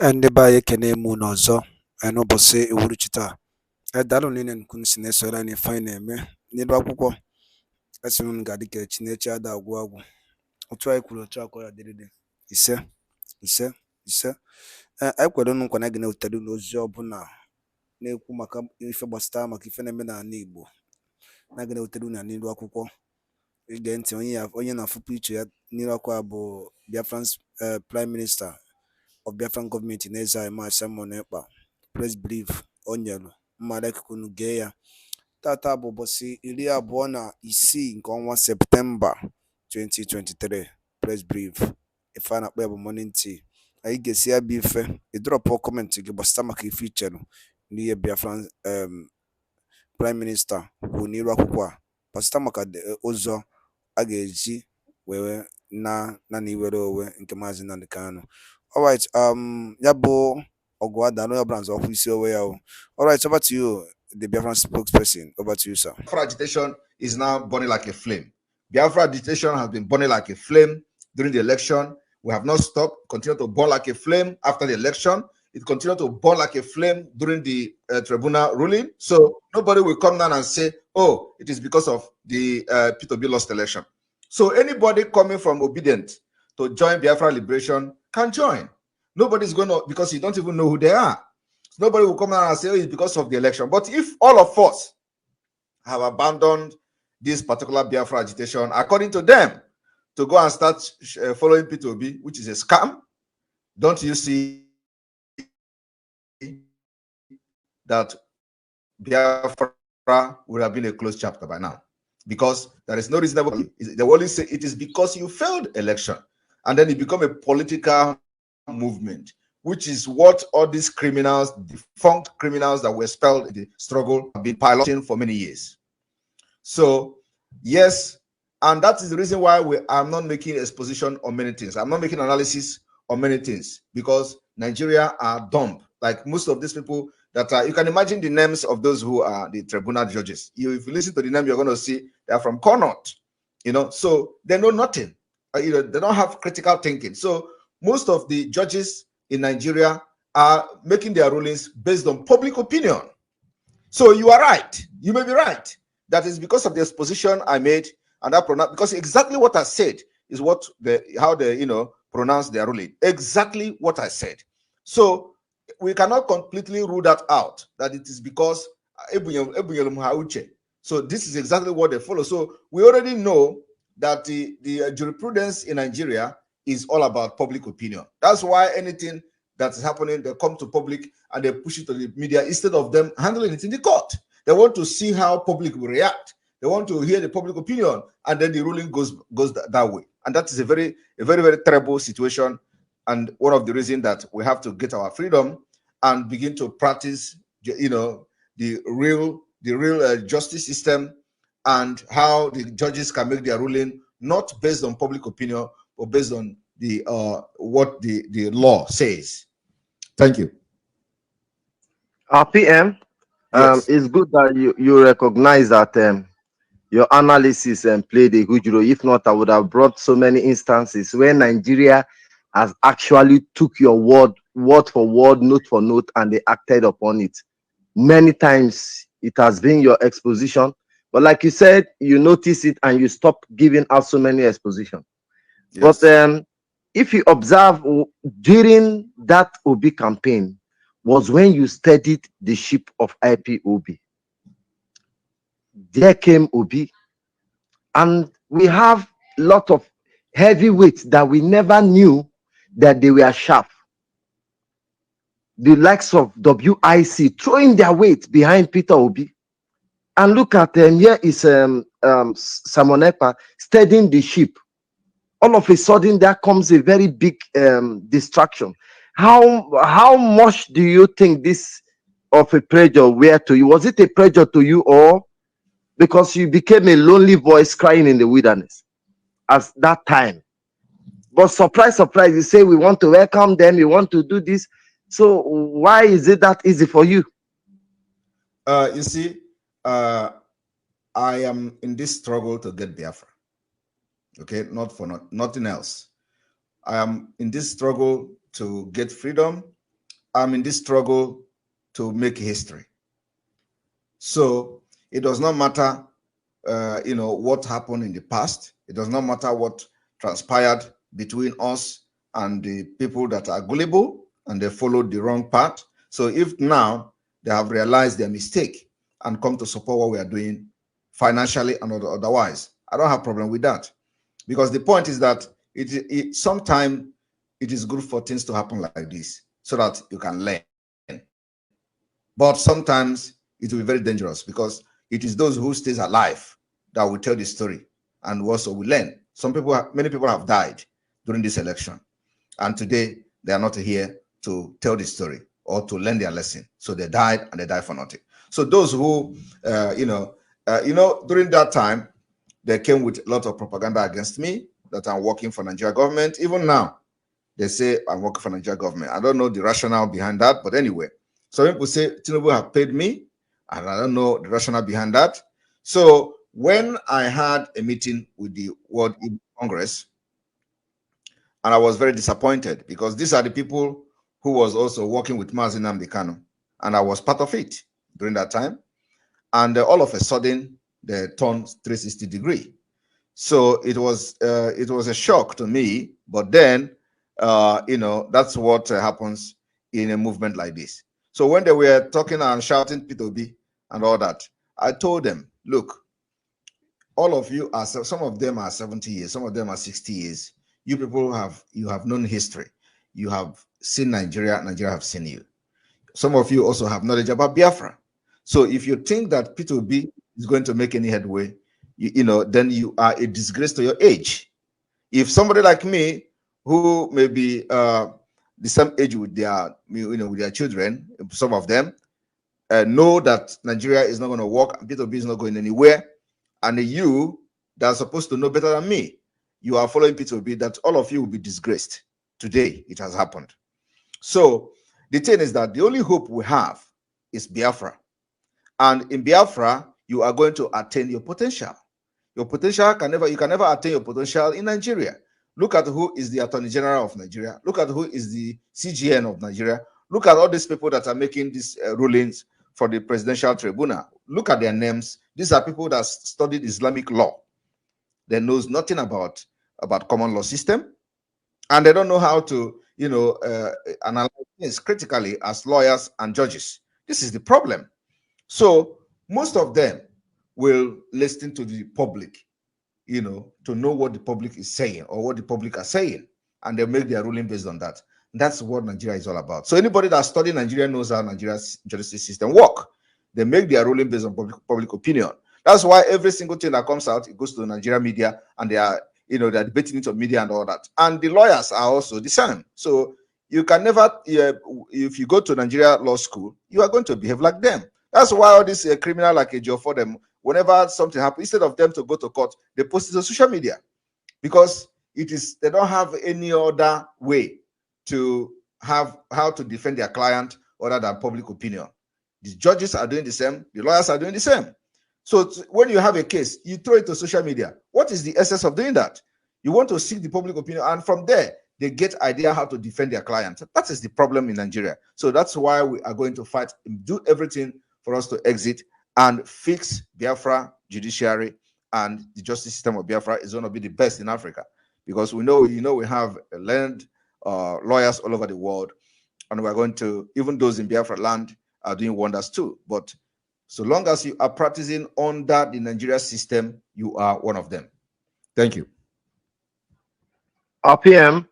Ndị be anyị ekene m unu ọzọ n'ụbọchị uhuruchi taa. Daalụ niile nke unu si na-esoro anyị ife anyị na-eme n'elu akwụkwọ. Asị unu ga-adị ka Chineke ada agwụ agwụ. Otu anyị kwuru otu akọ ya dịrịdị. Ise ise ise. Anyị kwere unu nkwa na anyị ga na-ewetara unu ozi ọbụla na-ekwu maka ife gbasara maka ife na-eme n'ala Igbo. Na ga na-ewetara unu ya n'elu akwụkwọ. Ige ntị, onye na-afụpụ iche ya n'elu akwụkwọ bụ Biafran Prime Minister of Biafran government in Ezai Simon Ekpa. Press brief onyelu mmadụ ikuku unu gee ya. Tata bụ ụbọchị 26 nke ọnwa Septemba 2023. Press brief ife a na-akpọ ya bụ morning tea. Anyị ga-esi ya bụ ife ịdrọpụ kọmentị gị gbasara maka ife ichere n'ihe Biafran Prime Minister kwuo n'iru akwụkwọ a gbasara maka ụzọ a ga-eji wee na iwere onwe nke Maazị Nnamdi Kanu. Alright, Yabo Ogwada, no brands of we see away. Alright, over to you, the Biafran spokesperson. Over to you, sir. Biafra agitation is now burning like a flame. Biafra agitation has been burning like a flame during the election. We have not stopped, continue to burn like a flame after the election. It continued to burn like a flame during the tribunal ruling. So nobody will come down and say, oh, it is because of the P2B lost election. So anybody coming from obedient to join Biafra liberation can join. Nobody's going to, because you don't even know who they are. So nobody will come out and say, oh, it's because of the election. But if all of us have abandoned this particular Biafra agitation, according to them, to go and start following P2B, which is a scam, don't you see that Biafra would have been a closed chapter by now? Because there is no reasonable, they will only say it is because you failed election. And then it become a political movement, which is what all these criminals, defunct criminals that were expelled in the struggle, have been piloting for many years. So, yes, and that is the reason why I'm not making exposition on many things. I'm not making analysis on many things because Nigeria are dumb. Like most of these people that are, you can imagine the names of those who are the tribunal judges. If you listen to the name, you're going to see they are from Connaught, so they know nothing. They don't have critical thinking. So most of the judges in Nigeria are making their rulings based on public opinion. So you are right. You may be right. That is because of the exposition I made and that because exactly what I said is how they pronounce their ruling. Exactly what I said. So we cannot completely rule that out, that it is because so this is exactly what they follow. So we already know that the jurisprudence in Nigeria is all about public opinion. That's why anything that's happening, they come to public and they push it to the media instead of them handling it in the court. They want to see how public will react. They want to hear the public opinion, and then the ruling goes that way. And that is a very, very terrible situation. And one of the reasons that we have to get our freedom and begin to practice, the real justice system, and how the judges can make their ruling not based on public opinion, but based on the what the law says. Thank you. PM, yes. It's good that you recognize that your analysis played a huge role. If not, I would have brought so many instances where Nigeria has actually took your word for word, note for note, and they acted upon it. Many times it has been your exposition. But like you said, you notice it and you stop giving out so many exposition. Yes. But if you observe during that Obi campaign was when you studied the ship of IPOB. There came Obi, and we have a lot of heavyweights that we never knew that they were sharp. The likes of WIC throwing their weight behind Peter Obi. And look at them. Here is Simon Ekpa steadying the ship. All of a sudden, there comes a very big distraction. How much do you think this of a pressure were to you? Was it a pressure to you, or because you became a lonely voice crying in the wilderness at that time? But surprise, surprise, you say we want to welcome them, we want to do this. So why is it that easy for you? You see, I am in this struggle to get Biafra. Okay, not for nothing else. I am in this struggle to get freedom, I'm in this struggle to make history. So it does not matter, what happened in the past. It does not matter what transpired between us and the people that are gullible and they followed the wrong path. So if now they have realized their mistake and come to support what we are doing financially and otherwise, I don't have a problem with that. Because the point is that sometimes it is good for things to happen like this so that you can learn. But sometimes it will be very dangerous because it is those who stays alive that will tell the story and also will learn. Many people have died during this election, and today they are not here to tell the story or to learn their lesson. So they died, and they died for nothing. So those who, during that time, they came with a lot of propaganda against me that I'm working for Nigeria government. Even now, they say I'm working for Nigeria government. I don't know the rationale behind that, but anyway, some people say Tinubu have paid me, and I don't know the rationale behind that. So when I had a meeting with the World Congress, and I was very disappointed because these are the people who was also working with Mazi Nnamdi Kanu, and I was part of it during that time. And all of a sudden, they turned 360 degree. So it was a shock to me. But then, that's what happens in a movement like this. So when they were talking and shouting P2B and all that, I told them, look, all of you are, some of them are 70 years, some of them are 60 years. You people have known history. You have seen Nigeria, Nigeria have seen you. Some of you also have knowledge about Biafra. So if you think that P2B is going to make any headway, then you are a disgrace to your age. If somebody like me, who may be the same age with their children, some of them know that Nigeria is not going to work and P2B is not going anywhere, and you that are supposed to know better than me, you are following P2B, that all of you will be disgraced. Today, it has happened. So the thing is that the only hope we have is Biafra. And in Biafra, you are going to attain your potential. Your potential you can never attain your potential in Nigeria. Look at who is the Attorney General of Nigeria. Look at who is the CGN of Nigeria. Look at all these people that are making these rulings for the presidential tribunal. Look at their names. These are people that studied Islamic law. They knows nothing about common law system, and they don't know how to, analyze things critically as lawyers and judges. This is the problem. So most of them will listen to the public, to know what the public is saying or what the public are saying, and they make their ruling based on that. That's what Nigeria is all about. So anybody that studied Nigeria knows how Nigeria's justice system work. They make their ruling based on public opinion. That's why every single thing that comes out, it goes to the Nigerian media, and they are, they're debating it on media and all that. And the lawyers are also the same. So you can never, if you go to Nigeria law school, you are going to behave like them. That's why all these criminal like a job for them, whenever something happens, instead of them to go to court, they post it on social media, because they don't have any other way to have how to defend their client other than public opinion. The judges are doing the same, the lawyers are doing the same. So when you have a case, you throw it to social media. What is the essence of doing that? You want to seek the public opinion, and from there, they get idea how to defend their client. That is the problem in Nigeria. So that's why we are going to fight and do everything for us to exit and fix Biafra judiciary, and the justice system of Biafra is going to be the best in Africa, because we know, we have learned lawyers all over the world, and we're going to, even those in Biafra land are doing wonders too. But so long as you are practicing under the Nigeria system, you are one of them. Thank you. RPM,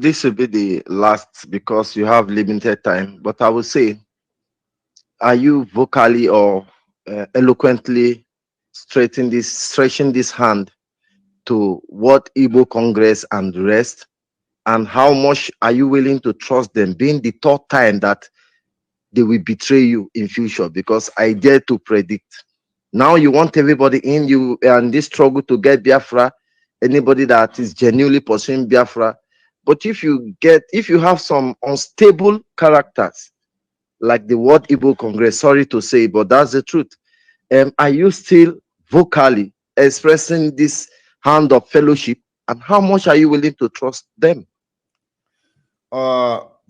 this will be the last because you have limited time, but I will say, are you vocally or eloquently stretching this hand to what Igbo Congress and the rest, and how much are you willing to trust them, being the third time that they will betray you in future? Because I dare to predict. Now you want everybody in, you and this struggle to get Biafra, anybody that is genuinely pursuing Biafra. But if you have some unstable characters, like the World Igbo Congress, sorry to say, but that's the truth. Are you still vocally expressing this hand of fellowship, and how much are you willing to trust them?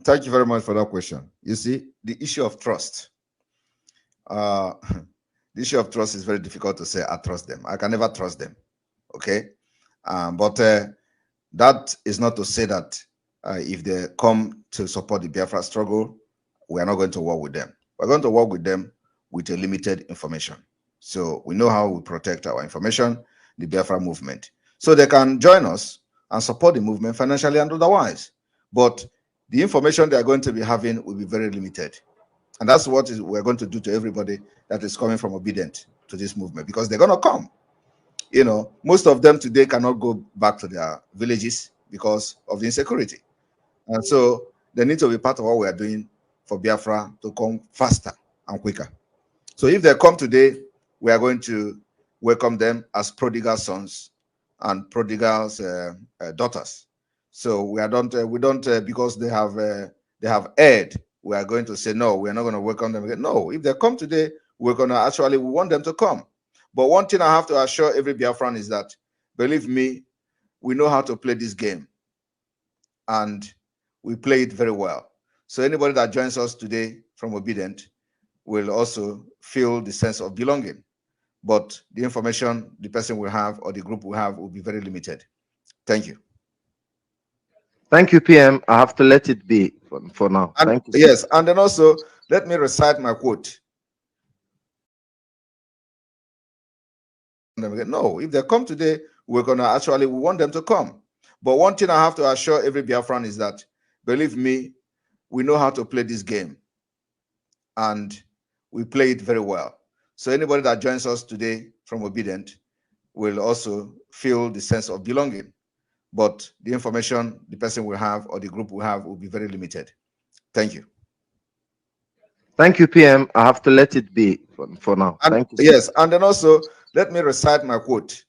Thank you very much for that question. You see, the issue of trust. The issue of trust is very difficult to say. I trust them. I can never trust them. Okay, but that is not to say that if they come to support the Biafra struggle, we are not going to work with them. We're going to work with them with a limited information. So we know how we protect our information, the Biafra movement. So they can join us and support the movement financially and otherwise. But the information they are going to be having will be very limited. And that's what we're going to do to everybody that is coming from obedient to this movement, because they're going to come. You know, most of them today cannot go back to their villages because of the insecurity. And so they need to be part of what we are doing for Biafra to come faster and quicker. So if they come today, we are going to welcome them as prodigal sons and prodigal daughters. So we don't because they have erred, we are going to say no, we are not going to welcome them again. No, if they come today, we want them to come. But one thing I have to assure every Biafran is that, believe me, we know how to play this game, and we play it very well. So anybody that joins us today from Obedient will also feel the sense of belonging. But the information the person will have or the group will have will be very limited. Thank you. Thank you, PM. I have to let it be for now. And, thank you. Yes, and then also let me recite my quote. No, if they come today, we want them to come. But one thing I have to assure every Biafran is that, believe me, we know how to play this game, and we play it very well. So anybody that joins us today from Obedient will also feel the sense of belonging. But the information the person will have or the group will have will be very limited. Thank you. Thank you, PM. I have to let it be for now. And, thank you. Yes, and then also let me recite my quote.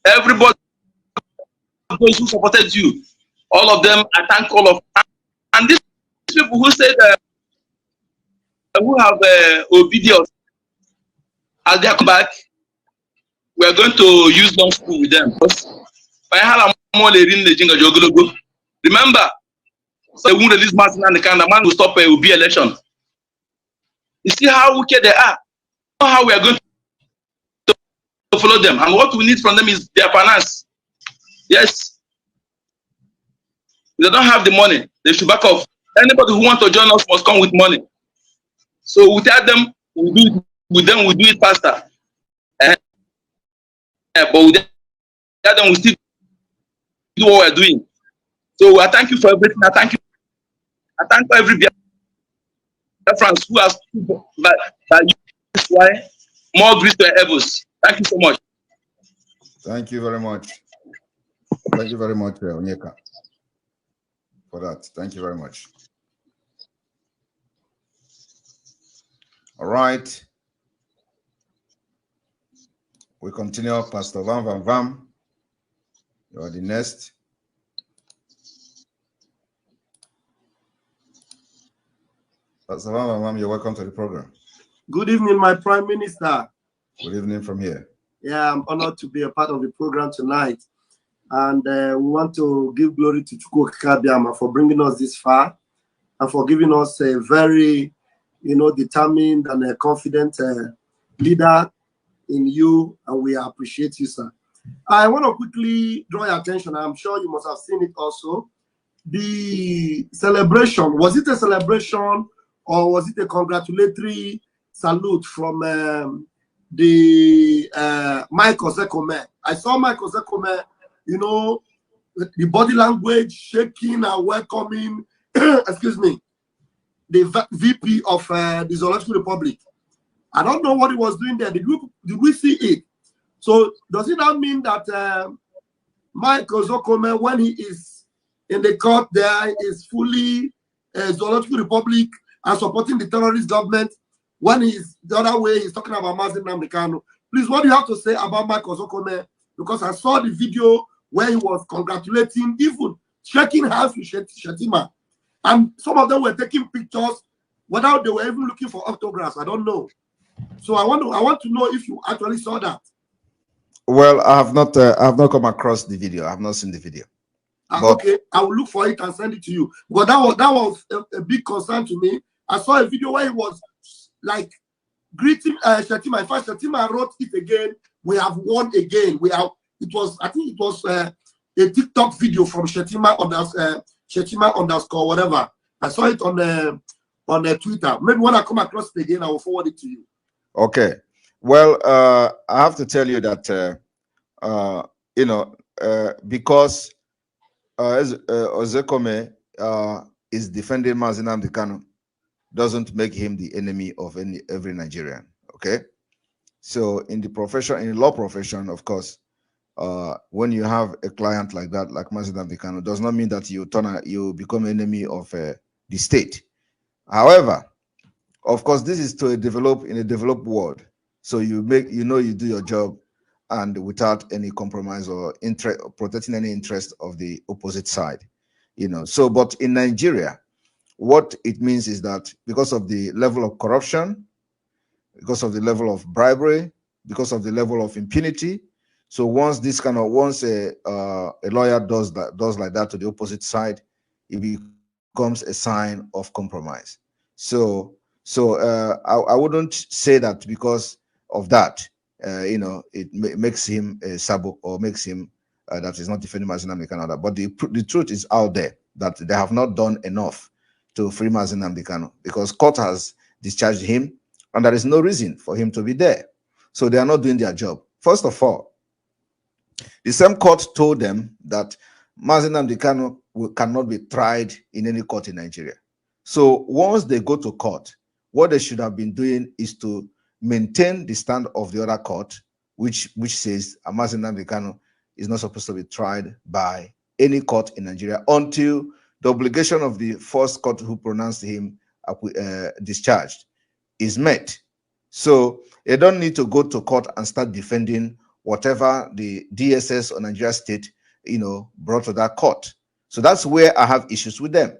Everybody, those who supported you, all of them, I thank all of them. And these people who said who have obedience, as they come back, we are going to use long school with them. Remember, so they won't release Martin and the man will stop a OB election. You see how wicked they are. how we are going to follow them. And what we need from them is their finance. Yes. They don't have the money. They should back off. Anybody who wants to join us must come with money. So we tell them, we do it with them, we do it faster. But we tell them, we still do what we're doing. So I thank you for everything. I thank you. I thank every Biafrans who has by you. That's why more grace to our elbows. Thank you so much. Thank you very much. Thank you very much, Onyeka, for that. Thank you very much. All right. We continue. Pastor Van Vam. You are the next. Pastor Van Vam, you're welcome to the program. Good evening, my Prime Minister. Good evening from here. Yeah, I'm honored to be a part of the program tonight. And we want to give glory to Chukwu Kabiama for bringing us this far and for giving us a very, determined and a confident leader in you. And we appreciate you, sir. I want to quickly draw your attention. I'm sure you must have seen it also. The celebration, was it a celebration or was it a congratulatory salute from Michael Zekome? I saw Michael Zekome, the body language shaking and welcoming, excuse me, the VP of the Zoological Republic. I don't know what he was doing there. Did we see it? So does it not mean that Michael Zekome, when he is in the court there, is fully Zoological Republic and supporting the terrorist government? When he's the other way, he's talking about Mazi Nnamdi Kanu. Please, what do you have to say about Michael Zekome? Because I saw the video where he was congratulating, even shaking hands with Shetima. And some of them were taking pictures without they were even looking for autographs. I don't know. So I want to know if you actually saw that. Well, I have not come across the video. I have not seen the video. Okay, I will look for it and send it to you. But that was a big concern to me. I saw a video where he was like greeting Shetima. In fact, Shetima wrote it again. We have won again. I think it was a TikTok video from Shetima underscore whatever. I saw it on Twitter. Maybe when I come across it again, I will forward it to you. Okay. Well, I have to tell you that because Ozekome is defending Mazi Nnamdi Kanu doesn't make him the enemy of every Nigerian. Okay. So in the law profession, of course, when you have a client like that, like Mazi Nnamdi Kanu, does not mean that you become enemy of the state. However, of course, this is in a developed world. So you do your job and without any compromise or protecting any interest of the opposite side. So but in Nigeria, what it means is that because of the level of corruption, because of the level of bribery, because of the level of impunity, so once a lawyer does like that to the opposite side, it becomes a sign of compromise. So I wouldn't say that because of that, it makes him a sabo or makes him that is not defending Mazi Nnamdi Kanu. But the truth is out there that they have not done enough to free Mazi Nnamdi Kanu because court has discharged him and there is no reason for him to be there. So they are not doing their job. First of all, the same court told them that Mazi Nnamdi Kanu cannot be tried in any court in Nigeria. So once they go to court, what they should have been doing is to maintain the stand of the other court, which says Mazi Nnamdi Kanu is not supposed to be tried by any court in Nigeria until the obligation of the first court who pronounced him discharged is met. So they don't need to go to court and start defending whatever the DSS or Nigeria State, brought to that court. So that's where I have issues with them,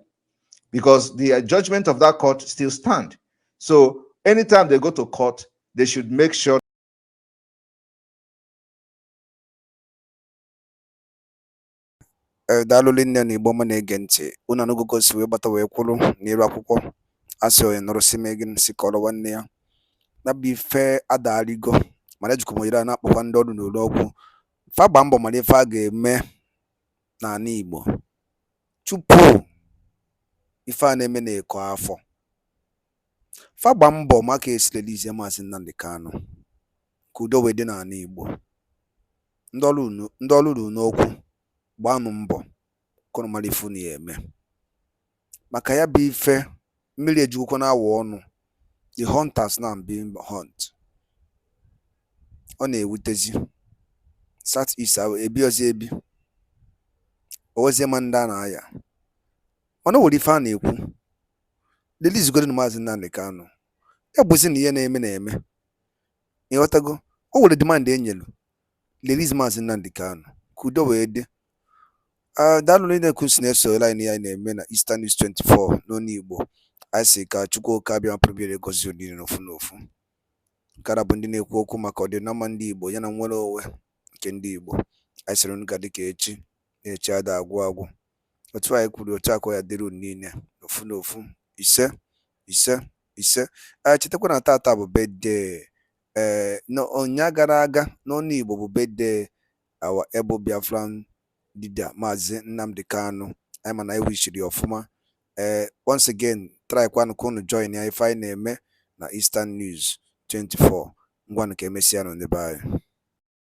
because the judgment of that court still stand. So anytime they go to court, they should make sure daalụ nne na igbo m na-ege ntị unu anụgo si wee gbata wee kwụrụ n'iru akwụkwọ asị onye nụrụ si megin si kọrọ nwanne ya na bụ ife adarigo mana ejikwa m ohere a na-akpọkwa ndị ọrụ n'ụlọ ọgwụ fa gbaa mbọ mara ife a ga-eme n'ala Igbo tupu ife a na-eme na-eko afọ. Fa gbaa mbọ maka esi release Maazị Nnamdi Kanu ka udo wee dị n'ala Igbo. Ndị ọrụ unu n'okwu gbaanụ mbọ ka unu mara ife unu ya eme maka ya bụ ife mmiri ejikwa na-awa ọnụ. The hunters now being hunt. Ọ na-ewutezi South East ebi ọzọ ebi owezie ma ndị a na-aya mana o nwere ife a na-ekwu release godo Maazị Nnamdi Kanu ya bụzi na ihe na-eme ịghọtago. O nwere demand enyelu release Maazị Nnamdi Kanu ka udo wee dị. Daalụ ndị na-ekwu si na-eso line ya na-eme na Eastern News 24 n'onu Igbo. Anyị sị ka Chukwu oke abịa pụrụ gozie niile n'ofu n'ofu. Nkara bụ ndị na-ekwu okwu maka ọdịnama ndị Igbo ya na nnwere onwe nke ndị Igbo. Anyị sịrị unu ga dịka echi na-echi ada agwụ. Otu anyị kwuru otu akọ ya dịrị unu niile n'ofu n'ofu. Ise ise ise. Chetakwa na tata bụ birthday n'ọnya gara aga n'ọnụ Igbo bụ birthday our able Biafran leader Maazị Nnamdi Kanu. Anyị mana anyị wishiri ọfụma. Once again try kwanụ ka unu join ya ife anyị na-eme na Eastern News 24. Ngwanụ ka emesịa nụ ndị be anyị.